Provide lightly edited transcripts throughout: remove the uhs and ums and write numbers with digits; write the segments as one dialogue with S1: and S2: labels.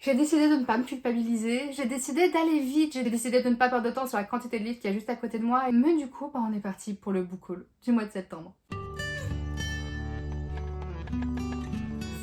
S1: J'ai décidé de ne pas me culpabiliser, j'ai décidé d'aller vite, j'ai décidé de ne pas perdre de temps sur la quantité de livres qu'il y a juste à côté de moi. Mais du coup, on est parti pour le book haul du mois de septembre.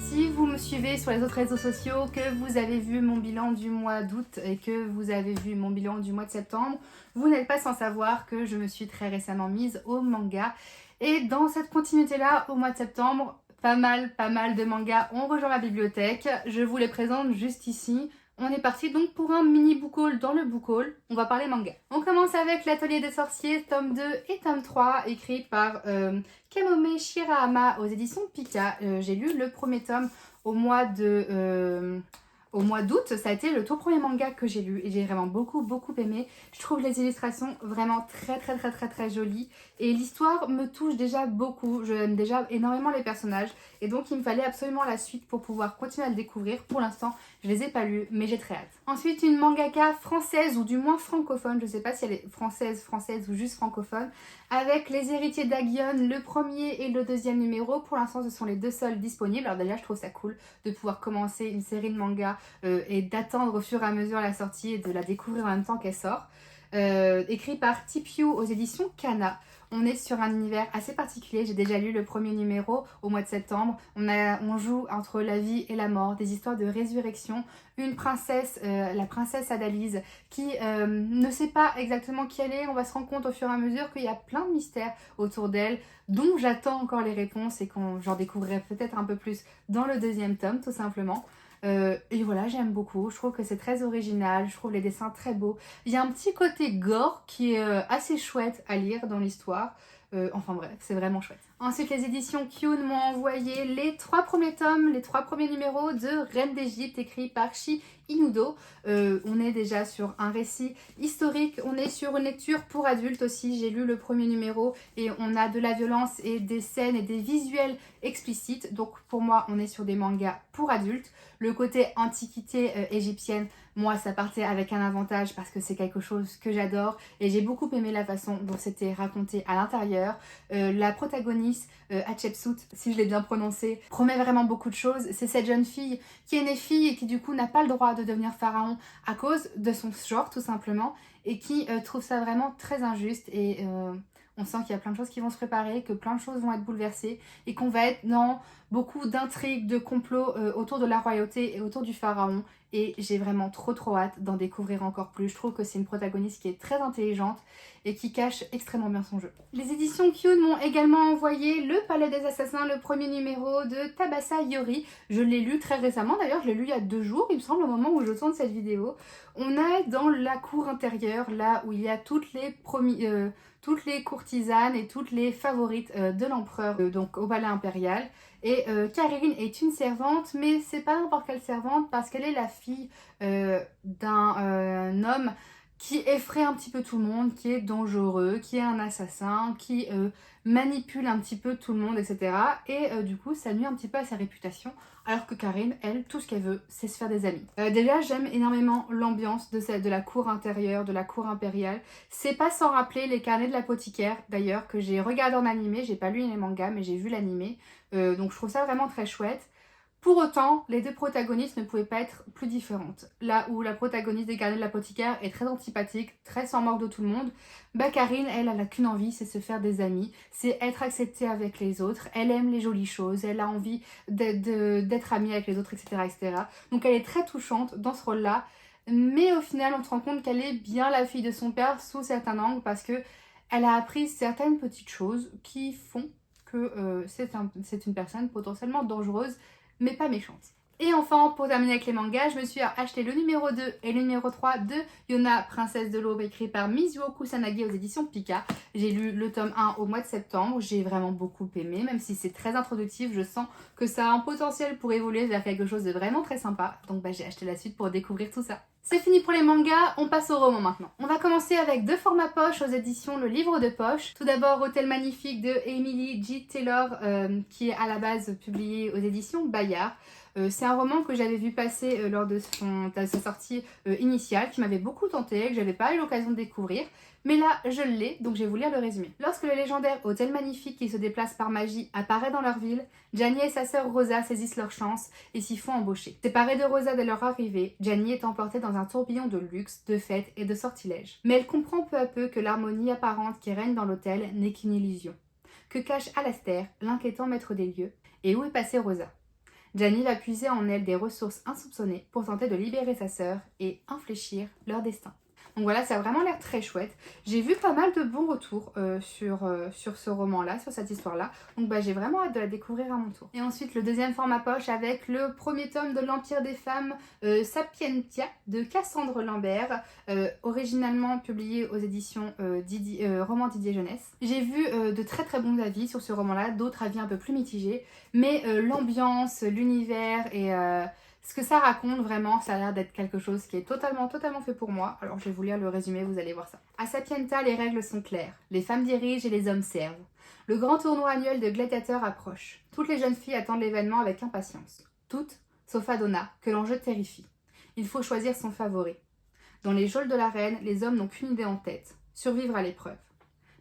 S1: Si vous me suivez sur les autres réseaux sociaux, que vous avez vu mon bilan du mois d'août et que vous avez vu mon bilan du mois de septembre, vous n'êtes pas sans savoir que je me suis très récemment mise au manga. Et dans cette continuité-là, au mois de septembre, pas mal de mangas ont rejoint ma bibliothèque. Je vous les présente juste ici. On est parti donc pour un mini book haul dans le book haul. On va parler manga. On commence avec L'Atelier des Sorciers, tome 2 et tome 3, écrit par Kamome Shirahama aux éditions Pika. J'ai lu le premier tome au mois d'août. Ça a été le tout premier manga que j'ai lu et j'ai vraiment beaucoup aimé. Je trouve les illustrations vraiment très jolies et l'histoire me touche déjà beaucoup. J'aime déjà énormément les personnages et donc il me fallait absolument la suite pour pouvoir continuer à le découvrir. Pour l'instant, je les ai pas lus, mais j'ai très hâte. Ensuite, une mangaka française ou du moins francophone, je sais pas si elle est française ou juste francophone, avec Les Héritiers d'Agion, le premier et le deuxième numéro. Pour l'instant, ce sont les deux seuls disponibles. Alors déjà, je trouve ça cool de pouvoir commencer une série de mangas et d'attendre au fur et à mesure la sortie et de la découvrir en même temps qu'elle sort. Écrit par Tipiu aux éditions Kana. On est sur un univers assez particulier. J'ai déjà lu le premier numéro au mois de septembre. On joue entre la vie et la mort, des histoires de résurrection. Une princesse, la princesse Adalise, qui ne sait pas exactement qui elle est. On va se rendre compte au fur et à mesure qu'il y a plein de mystères autour d'elle, dont j'attends encore les réponses et j'en découvrirai peut-être un peu plus dans le deuxième tome, tout simplement. Et voilà, j'aime beaucoup, je trouve que c'est très original, je trouve les dessins très beaux. Il y a un petit côté gore qui est assez chouette à lire dans l'histoire. Enfin bref, c'est vraiment chouette. Ensuite, les éditions Kyun m'ont envoyé les 3 premiers tomes, les 3 premiers numéros de Reine d'Égypte, écrit par Shi Inudo. On est déjà sur un récit historique, on est sur une lecture pour adultes aussi. J'ai lu le premier numéro et on a de la violence et des scènes et des visuels explicites. Donc pour moi, on est sur des mangas pour adultes. Le côté antiquité égyptienne, moi ça partait avec un avantage parce que c'est quelque chose que j'adore et j'ai beaucoup aimé la façon dont c'était raconté à l'intérieur. La protagoniste, Hatshepsut, si je l'ai bien prononcé, promet vraiment beaucoup de choses. C'est cette jeune fille qui est née fille et qui du coup n'a pas le droit de devenir pharaon à cause de son genre tout simplement et qui trouve ça vraiment très injuste et on sent qu'il y a plein de choses qui vont se préparer, que plein de choses vont être bouleversées et qu'on va être dans beaucoup d'intrigues, de complots autour de la royauté et autour du pharaon. Et j'ai vraiment trop hâte d'en découvrir encore plus. Je trouve que c'est une protagoniste qui est très intelligente et qui cache extrêmement bien son jeu. Les éditions Kyun m'ont également envoyé Le Palais des Assassins, le premier numéro de Tabasa Yori. Je l'ai lu très récemment, d'ailleurs je l'ai lu il y a 2 jours, il me semble, au moment où je tourne cette vidéo. On est dans la cour intérieure, là où il y a toutes les courtisanes et toutes les favorites de l'empereur, donc au palais impérial. Et Karine est une servante, mais c'est pas n'importe quelle servante parce qu'elle est la fille d'un homme qui effraie un petit peu tout le monde, qui est dangereux, qui est un assassin, qui manipule un petit peu tout le monde, etc. Et du coup, ça nuit un petit peu à sa réputation. Alors que Karine, elle, tout ce qu'elle veut, c'est se faire des amis. Déjà, j'aime énormément l'ambiance de la cour intérieure, de la cour impériale. C'est pas sans rappeler les carnets de l'apothicaire, d'ailleurs, que j'ai regardé en animé. J'ai pas lu les mangas, mais j'ai vu l'animé. Donc je trouve ça vraiment très chouette. Pour autant, les deux protagonistes ne pouvaient pas être plus différentes. Là où la protagoniste des carnets de l'apothicaire est très antipathique, très sans mort de tout le monde, Karine, elle a qu'une envie, c'est se faire des amis, c'est être acceptée avec les autres, elle aime les jolies choses, elle a envie d'être amie avec les autres, etc. Donc elle est très touchante dans ce rôle-là, mais au final on se rend compte qu'elle est bien la fille de son père sous certains angles parce que elle a appris certaines petites choses qui font que c'est une personne potentiellement dangereuse, mais pas méchante. Et enfin, pour terminer avec les mangas, je me suis acheté le numéro 2 et le numéro 3 de Yona, Princesse de l'Aube, écrit par Mizuo Kusanagi aux éditions Pika. J'ai lu le tome 1 au mois de septembre, j'ai vraiment beaucoup aimé, même si c'est très introductif, je sens que ça a un potentiel pour évoluer vers quelque chose de vraiment très sympa. Donc j'ai acheté la suite pour découvrir tout ça. C'est fini pour les mangas, on passe au roman maintenant. On va commencer avec 2 formats poche aux éditions Le Livre de Poche. Tout d'abord, Hôtel Magnifique de Emily G. Taylor, qui est à la base publié aux éditions Bayard. C'est un roman que j'avais vu passer lors de sa sortie initiale, qui m'avait beaucoup tenté, que j'avais pas eu l'occasion de découvrir. Mais là, je l'ai, donc je vais vous lire le résumé. Lorsque le légendaire hôtel magnifique qui se déplace par magie apparaît dans leur ville, Gianni et sa sœur Rosa saisissent leur chance et s'y font embaucher. Séparée de Rosa dès leur arrivée, Gianni est emportée dans un tourbillon de luxe, de fêtes et de sortilèges. Mais elle comprend peu à peu que l'harmonie apparente qui règne dans l'hôtel n'est qu'une illusion. Que cache Alastair, l'inquiétant maître des lieux, et où est passée Rosa? Gianni va puiser en elle des ressources insoupçonnées pour tenter de libérer sa sœur et infléchir leur destin. Donc voilà, ça a vraiment l'air très chouette. J'ai vu pas mal de bons retours sur ce roman-là, sur cette histoire-là. Donc j'ai vraiment hâte de la découvrir à mon tour. Et ensuite, le deuxième format poche avec le premier tome de l'Empire des femmes, Sapientia, de Cassandre Lambert, originalement publié aux éditions Roman Didier Jeunesse. J'ai vu de très très bons avis sur ce roman-là, d'autres avis un peu plus mitigés. Mais l'ambiance, l'univers et... ce que ça raconte vraiment, ça a l'air d'être quelque chose qui est totalement fait pour moi. Alors je vais vous lire le résumé, vous allez voir ça. À Sapienta, les règles sont claires. Les femmes dirigent et les hommes servent. Le grand tournoi annuel de gladiateurs approche. Toutes les jeunes filles attendent l'événement avec impatience. Toutes, sauf Adonna, que l'enjeu terrifie. Il faut choisir son favori. Dans les geôles de l'arène, les hommes n'ont qu'une idée en tête. Survivre à l'épreuve.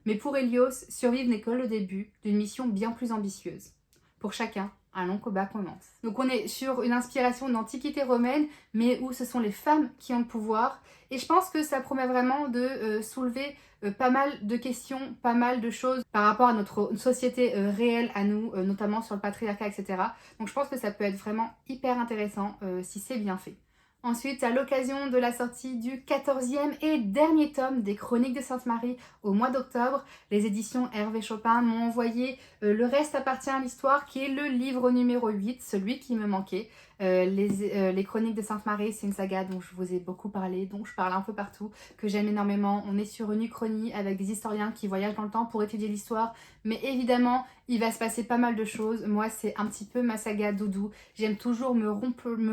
S1: Mais pour Hélios, survivre n'est que le début d'une mission bien plus ambitieuse. Pour chacun, un long combat commence. Donc on est sur une inspiration d'antiquité romaine, mais où ce sont les femmes qui ont le pouvoir. Et je pense que ça promet vraiment de soulever pas mal de questions, pas mal de choses par rapport à notre société réelle à nous, notamment sur le patriarcat, etc. Donc je pense que ça peut être vraiment hyper intéressant si c'est bien fait. Ensuite, à l'occasion de la sortie du 14e et dernier tome des Chroniques de Sainte-Marie au mois d'octobre, les éditions Hervé Chopin m'ont envoyé Le reste appartient à l'histoire, qui est le livre numéro 8, celui qui me manquait. Les Chroniques de Sainte-Marie, c'est une saga dont je vous ai beaucoup parlé, dont je parle un peu partout, que j'aime énormément. On est sur une uchronie avec des historiens qui voyagent dans le temps pour étudier l'histoire, mais évidemment, il va se passer pas mal de choses. Moi, c'est un petit peu ma saga doudou. J'aime toujours me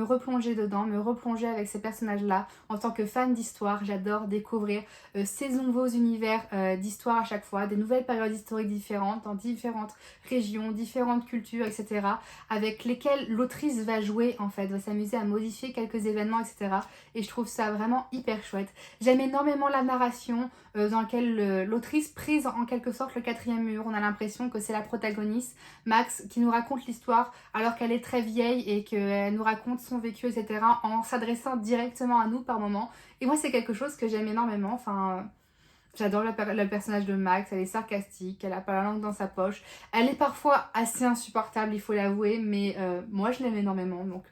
S1: replonger dedans, me replonger avec ces personnages-là. En tant que fan d'histoire, j'adore découvrir ces nouveaux univers d'histoire à chaque fois, des nouvelles périodes historiques différentes, dans différentes régions, différentes cultures, etc. avec lesquelles l'autrice va jouer en fait, va s'amuser à modifier quelques événements, etc. Et je trouve ça vraiment hyper chouette. J'aime énormément la narration dans laquelle l'autrice prise en quelque sorte le quatrième mur. On a l'impression que c'est la protagoniste, Max, qui nous raconte l'histoire alors qu'elle est très vieille et qu'elle nous raconte son vécu, etc. en s'adressant directement à nous par moment. Et moi, c'est quelque chose que j'aime énormément. Enfin... J'adore le personnage de Max, elle est sarcastique, elle a pas la langue dans sa poche. Elle est parfois assez insupportable, il faut l'avouer, mais moi je l'aime énormément. Donc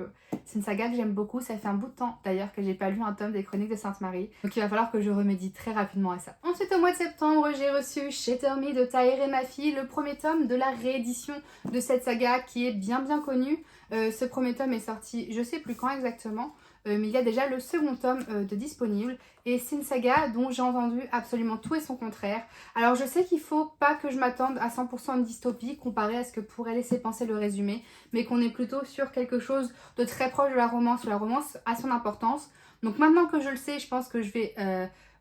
S1: c'est une saga que j'aime beaucoup, ça fait un bout de temps d'ailleurs que j'ai pas lu un tome des Chroniques de Sainte-Marie. Donc il va falloir que je remédie très rapidement à ça. Ensuite au mois de septembre, j'ai reçu Shatter Me de Taher et ma fille, le premier tome de la réédition de cette saga qui est bien connue. Ce premier tome est sorti, je sais plus quand exactement. Mais il y a déjà le second tome de disponible et c'est une saga dont j'ai entendu absolument tout et son contraire. Alors je sais qu'il faut pas que je m'attende à 100% de dystopie comparé à ce que pourrait laisser penser le résumé, mais qu'on est plutôt sur quelque chose de très proche de la romance. La romance a son importance, donc maintenant que je le sais, je pense que je vais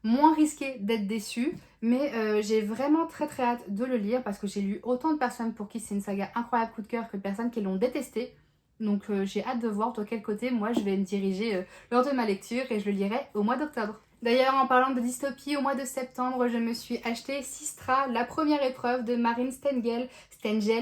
S1: moins risquer d'être déçue, mais j'ai vraiment très hâte de le lire parce que j'ai lu autant de personnes pour qui c'est une saga incroyable coup de cœur que de personnes qui l'ont détesté. Donc j'ai hâte de voir de quel côté moi je vais me diriger lors de ma lecture et je le lirai au mois d'octobre. D'ailleurs, en parlant de dystopie, au mois de septembre, je me suis acheté Sistra, la première épreuve de Marine Stengel,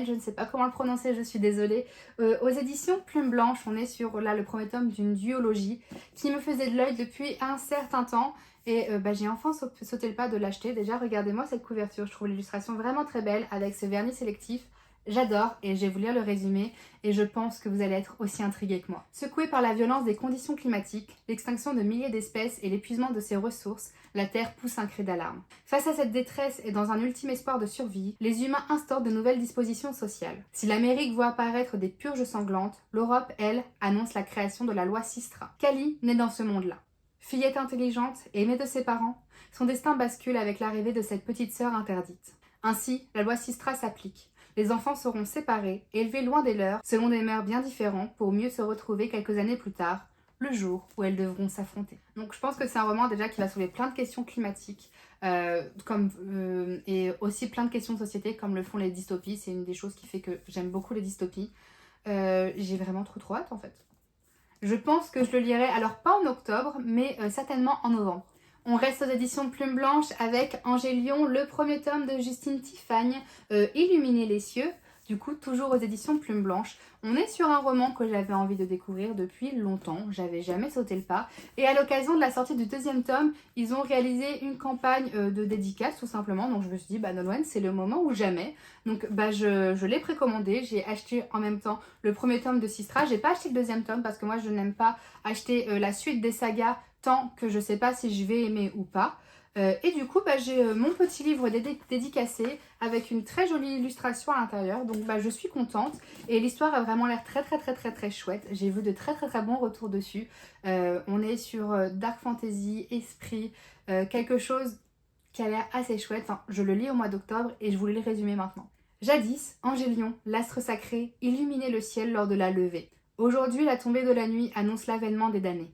S1: je ne sais pas comment le prononcer, je suis désolée, aux éditions Plume Blanche. On est sur là le premier tome d'une duologie qui me faisait de l'œil depuis un certain temps. Et j'ai enfin sauté le pas de l'acheter. Déjà, regardez-moi cette couverture, je trouve l'illustration vraiment très belle avec ce vernis sélectif. J'adore et je vais vous lire le résumé et je pense que vous allez être aussi intrigués que moi. Secouée par la violence des conditions climatiques, l'extinction de milliers d'espèces et l'épuisement de ses ressources, la Terre pousse un cri d'alarme. Face à cette détresse et dans un ultime espoir de survie, les humains instaurent de nouvelles dispositions sociales. Si l'Amérique voit apparaître des purges sanglantes, l'Europe, elle, annonce la création de la loi Sistra. Kali naît dans ce monde-là. Fillette intelligente et aimée de ses parents, son destin bascule avec l'arrivée de cette petite sœur interdite. Ainsi, la loi Sistra s'applique. Les enfants seront séparés, élevés loin des leurs, selon des mœurs bien différentes, pour mieux se retrouver quelques années plus tard, le jour où elles devront s'affronter. Donc je pense que c'est un roman déjà qui va soulever plein de questions climatiques, et aussi plein de questions de société, comme le font les dystopies. C'est une des choses qui fait que j'aime beaucoup les dystopies. J'ai vraiment trop hâte en fait. Je pense que je le lirai, alors pas en octobre, mais certainement en novembre. On reste aux éditions Plume Blanche avec Angélion, le premier tome de Justine Tifagne, Illuminer les cieux. Du coup, toujours aux éditions Plume Blanche. On est sur un roman que j'avais envie de découvrir depuis longtemps. J'avais jamais sauté le pas. Et à l'occasion de la sortie du deuxième tome, ils ont réalisé une campagne de dédicace tout simplement. Donc je me suis dit, bah Nolwenn, c'est le moment ou jamais. Donc bah je l'ai précommandé. J'ai acheté en même temps le premier tome de Sistra. J'ai pas acheté le deuxième tome parce que moi je n'aime pas acheter la suite des sagas tant que je sais pas si je vais aimer ou pas. Et du coup, bah, j'ai mon petit livre dédicacé avec une très jolie illustration à l'intérieur. Donc bah, je suis contente et l'histoire a vraiment l'air très chouette. J'ai vu de très bons retours dessus. On est sur Dark Fantasy, Esprit, quelque chose qui a l'air assez chouette. Enfin, je le lis au mois d'octobre et je voulais le résumer maintenant. Jadis, Angélion, l'astre sacré, illuminait le ciel lors de la levée. Aujourd'hui, la tombée de la nuit annonce l'avènement des damnés.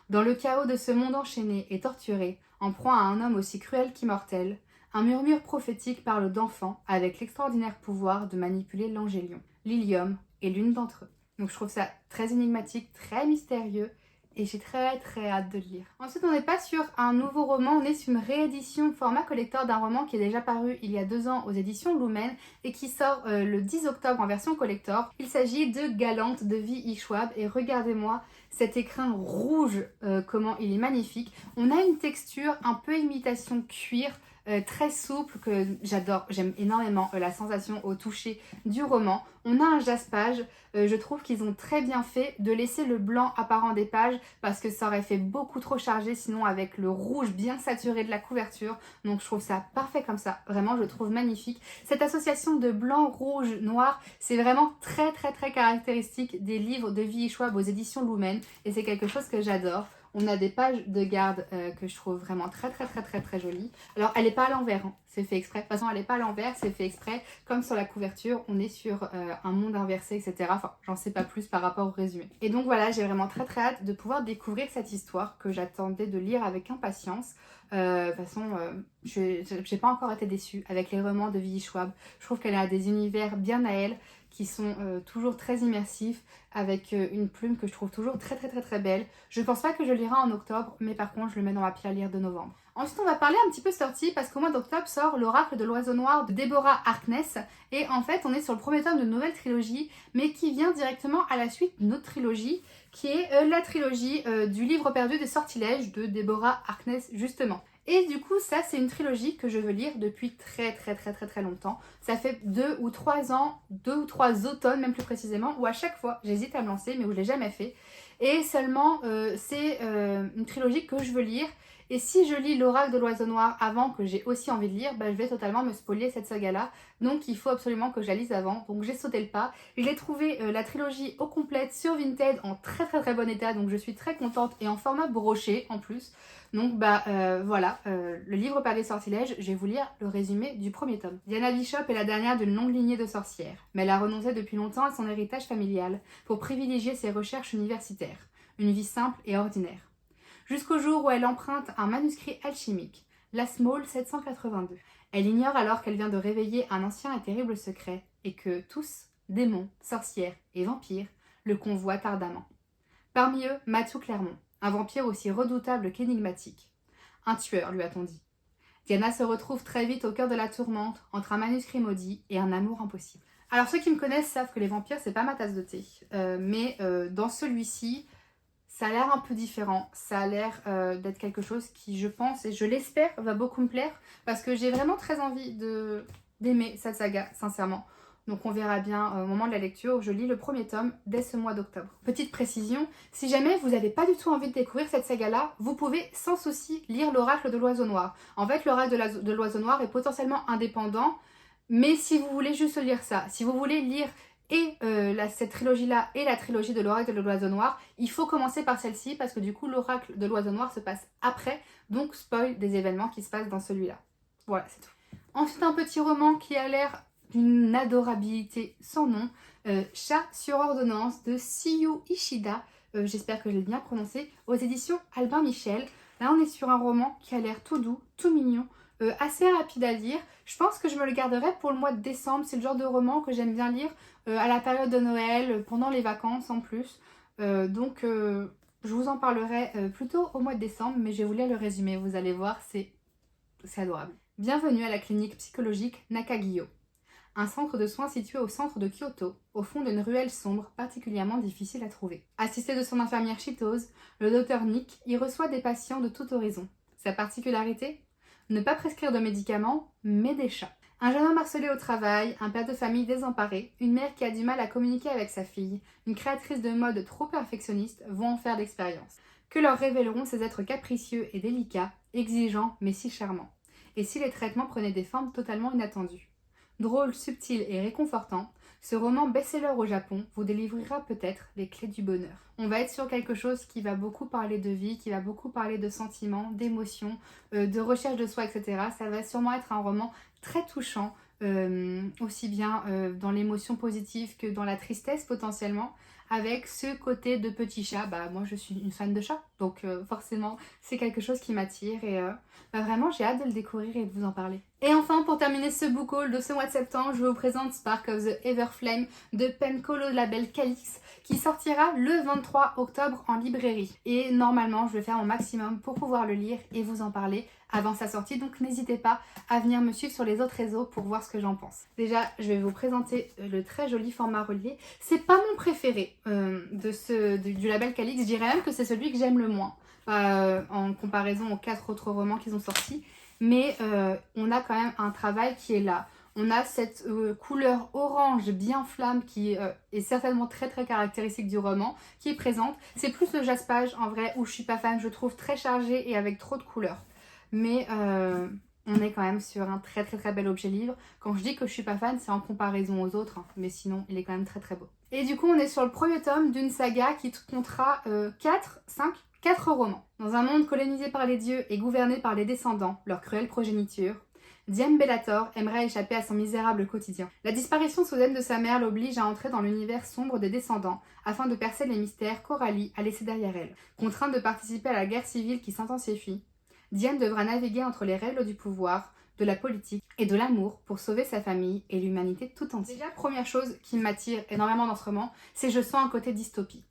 S1: Dans le chaos de ce monde enchaîné et torturé, en proie à un homme aussi cruel qu'immortel, un murmure prophétique parle d'enfants avec l'extraordinaire pouvoir de manipuler l'angélion. Lilium est l'une d'entre eux. Donc je trouve ça très énigmatique, très mystérieux et j'ai très hâte de le lire. Ensuite, on n'est pas sur un nouveau roman, on est sur une réédition format collector d'un roman qui est déjà paru il y a 2 ans aux éditions Lumen et qui sort le 10 octobre en version collector. Il s'agit de Galante de V.E. Schwab et regardez-moi cet écrin rouge, comment il est magnifique. On a une texture un peu imitation cuir, très souple que j'adore. J'aime énormément la sensation au toucher du roman. On a un jaspage. Je trouve qu'ils ont très bien fait de laisser le blanc apparent des pages parce que ça aurait fait beaucoup trop chargé sinon avec le rouge bien saturé de la couverture. Donc je trouve ça parfait comme ça. Vraiment, je le trouve magnifique. Cette association de blanc, rouge, noir, c'est vraiment très caractéristique des livres de V.E. Schwab aux éditions Lumen et c'est quelque chose que j'adore. On a des pages de garde que je trouve vraiment très jolies. Alors, elle n'est pas à l'envers, hein. C'est fait exprès. De toute façon, elle n'est pas à l'envers, c'est fait exprès. Comme sur la couverture, on est sur un monde inversé, etc. Enfin, j'en sais pas plus par rapport au résumé. Et donc voilà, j'ai vraiment très hâte de pouvoir découvrir cette histoire que j'attendais de lire avec impatience. De toute façon, j'ai pas encore été déçue avec les romans de V.E. Schwab. Je trouve qu'elle a des univers bien à elle qui sont toujours très immersifs avec une plume que je trouve toujours très belle. Je pense pas que je lirai en octobre, mais par contre je le mets dans ma pile à lire de novembre. Ensuite on va parler un petit peu sortie parce qu'au mois d'octobre sort l'Oracle de l'Oiseau Noir de Deborah Harkness et en fait on est sur le premier tome de nouvelle trilogie mais qui vient directement à la suite d'une autre trilogie qui est la trilogie du livre perdu des sortilèges de Deborah Harkness justement. Et du coup, ça, c'est une trilogie que je veux lire depuis très longtemps. Ça fait 2 ou 3 ans, 2 ou 3 automnes même plus précisément, où à chaque fois, j'hésite à me lancer, mais où je ne l'ai jamais fait. Et seulement, c'est une trilogie que je veux lire. Et si je lis l'Oracle de l'Oiseau Noir avant que j'ai aussi envie de lire, bah, je vais totalement me spoiler cette saga-là. Donc il faut absolument que je la lise avant. Donc j'ai sauté le pas. J'ai trouvé la trilogie au complète sur Vinted en très bon état. Donc je suis très contente et en format broché en plus. Donc bah voilà, le livre par des sortilèges, je vais vous lire le résumé du premier tome. Diana Bishop est la dernière d'une longue lignée de sorcières, mais elle a renoncé depuis longtemps à son héritage familial pour privilégier ses recherches universitaires, une vie simple et ordinaire. Jusqu'au jour où elle emprunte un manuscrit alchimique, la Small 782. Elle ignore alors qu'elle vient de réveiller un ancien et terrible secret et que tous, démons, sorcières et vampires, le convoitent ardemment. Parmi eux, Matthew Clermont, un vampire aussi redoutable qu'énigmatique. Un tueur, lui a-t-on dit. Diana se retrouve très vite au cœur de la tourmente, entre un manuscrit maudit et un amour impossible. Alors ceux qui me connaissent savent que les vampires, c'est pas ma tasse de thé. Mais dans celui-ci, ça a l'air un peu différent. Ça a l'air d'être quelque chose qui, je pense, et je l'espère, va beaucoup me plaire. Parce que j'ai vraiment très envie d'aimer cette saga, sincèrement. Donc on verra bien au moment de la lecture. Je lis le premier tome dès ce mois d'octobre. Petite précision, si jamais vous n'avez pas du tout envie de découvrir cette saga-là, vous pouvez sans souci lire l'Oracle de l'Oiseau Noir. En fait, l'Oracle de l'Oiseau Noir est potentiellement indépendant, mais si vous voulez juste lire ça, si vous voulez lire et cette trilogie-là et la trilogie de l'Oracle de l'Oiseau Noir, il faut commencer par celle-ci parce que du coup, l'Oracle de l'Oiseau Noir se passe après, donc spoil des événements qui se passent dans celui-là. Voilà, c'est tout. Ensuite, un petit roman qui a l'air d'une adorabilité sans nom, Chat sur ordonnance de Siyu Ishida, j'espère que je l'ai bien prononcé, aux éditions Albin Michel. Là on est sur un roman qui a l'air tout doux, tout mignon. assez rapide à lire. Je pense que je me le garderai pour le mois de décembre. C'est le genre de roman que j'aime bien lire à la période de Noël, pendant les vacances en plus. Je vous en parlerai plutôt au mois de décembre, mais je vais vous lire le résumé. Vous allez voir, c'est adorable. Bienvenue à la clinique psychologique Nakagiyo, un centre de soins situé au centre de Kyoto, au fond d'une ruelle sombre particulièrement difficile à trouver. Assisté de son infirmière chitose, le docteur Nick y reçoit des patients de tout horizon. Sa particularité ? Ne pas prescrire de médicaments, mais des chats. Un jeune homme harcelé au travail, un père de famille désemparé, une mère qui a du mal à communiquer avec sa fille, une créatrice de mode trop perfectionniste vont en faire l'expérience. Que leur révéleront ces êtres capricieux et délicats, exigeants mais si charmants. Et si les traitements prenaient des formes totalement inattendues ? Drôle, subtil et réconfortant, ce roman best-seller au Japon vous délivrera peut-être les clés du bonheur. On va être sur quelque chose qui va beaucoup parler de vie, qui va beaucoup parler de sentiments, d'émotions, de recherche de soi, etc. Ça va sûrement être un roman très touchant, aussi bien dans l'émotion positive que dans la tristesse potentiellement, avec ce côté de petit chat. Bah moi je suis une fan de chat, donc forcément c'est quelque chose qui m'attire et vraiment j'ai hâte de le découvrir et de vous en parler. Et enfin, pour terminer ce book haul de ce mois de septembre, je vous présente Spark of the Everflame de Pencolo label Calix qui sortira le 23 octobre en librairie. Et normalement, je vais faire mon maximum pour pouvoir le lire et vous en parler avant sa sortie. Donc n'hésitez pas à venir me suivre sur les autres réseaux pour voir ce que j'en pense. Déjà, je vais vous présenter le très joli format relié. C'est pas mon préféré du label Calix. Je dirais même que c'est celui que j'aime le moins en comparaison aux 4 autres romans qu'ils ont sortis. Mais on a quand même un travail qui est là. On a cette couleur orange bien flamme qui est certainement très très caractéristique du roman, qui est présente. C'est plus le jaspage en vrai où je suis pas fan, je trouve très chargé et avec trop de couleurs. Mais on est quand même sur un très très très bel objet livre. Quand je dis que je suis pas fan, c'est en comparaison aux autres, hein, mais sinon il est quand même très très beau. Et du coup on est sur le premier tome d'une saga qui comptera 4 romans. Dans un monde colonisé par les dieux et gouverné par les descendants, leur cruelle progéniture, Diane Bellator aimerait échapper à son misérable quotidien. La disparition soudaine de sa mère l'oblige à entrer dans l'univers sombre des descendants afin de percer les mystères qu'Aurélie a laissés derrière elle. Contrainte de participer à la guerre civile qui s'intensifie, Diane devra naviguer entre les règles du pouvoir, de la politique et de l'amour pour sauver sa famille et l'humanité tout entière. Déjà, première chose qui m'attire énormément dans ce roman, c'est que je sens un côté dystopie.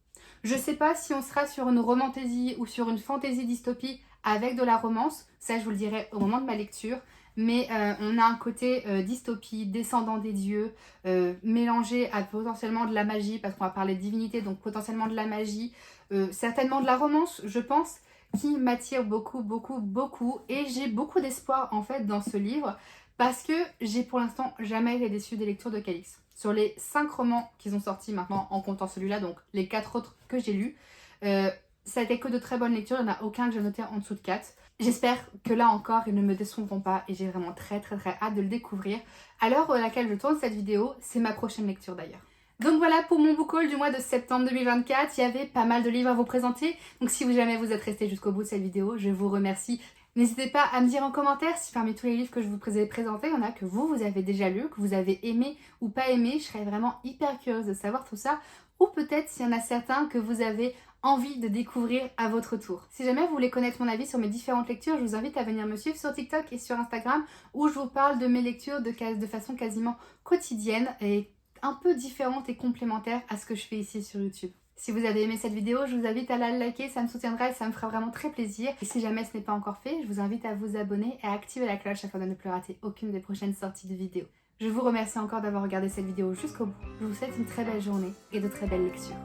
S1: Je sais pas si on sera sur une romantésie ou sur une fantaisie dystopie avec de la romance, ça je vous le dirai au moment de ma lecture, mais on a un côté dystopie, descendant des dieux, mélangé à potentiellement de la magie, parce qu'on va parler de divinité, donc potentiellement de la magie, certainement de la romance, je pense, qui m'attire beaucoup, beaucoup, beaucoup, et j'ai beaucoup d'espoir en fait dans ce livre, parce que j'ai pour l'instant jamais été déçue des lectures de Calix. Sur les 5 romans qu'ils ont sortis maintenant, en comptant celui-là, donc les 4 autres que j'ai lus, ça a été que de très bonnes lectures, il n'y en a aucun que j'ai noté en dessous de 4. J'espère que là encore, ils ne me décevront pas et j'ai vraiment très très très hâte de le découvrir. À l'heure à laquelle je tourne cette vidéo, c'est ma prochaine lecture d'ailleurs. Donc voilà pour mon book haul du mois de septembre 2024, il y avait pas mal de livres à vous présenter, donc si jamais vous êtes resté jusqu'au bout de cette vidéo, je vous remercie. N'hésitez pas à me dire en commentaire si parmi tous les livres que je vous ai présentés, il y en a que vous avez déjà lu, que vous avez aimé ou pas aimé. Je serais vraiment hyper curieuse de savoir tout ça. Ou peut-être s'il y en a certains que vous avez envie de découvrir à votre tour. Si jamais vous voulez connaître mon avis sur mes différentes lectures, je vous invite à venir me suivre sur TikTok et sur Instagram où je vous parle de mes lectures de façon quasiment quotidienne et un peu différente et complémentaire à ce que je fais ici sur YouTube. Si vous avez aimé cette vidéo, je vous invite à la liker, ça me soutiendra et ça me fera vraiment très plaisir. Et si jamais ce n'est pas encore fait, je vous invite à vous abonner et à activer la cloche afin de ne plus rater aucune des prochaines sorties de vidéos. Je vous remercie encore d'avoir regardé cette vidéo jusqu'au bout. Je vous souhaite une très belle journée et de très belles lectures.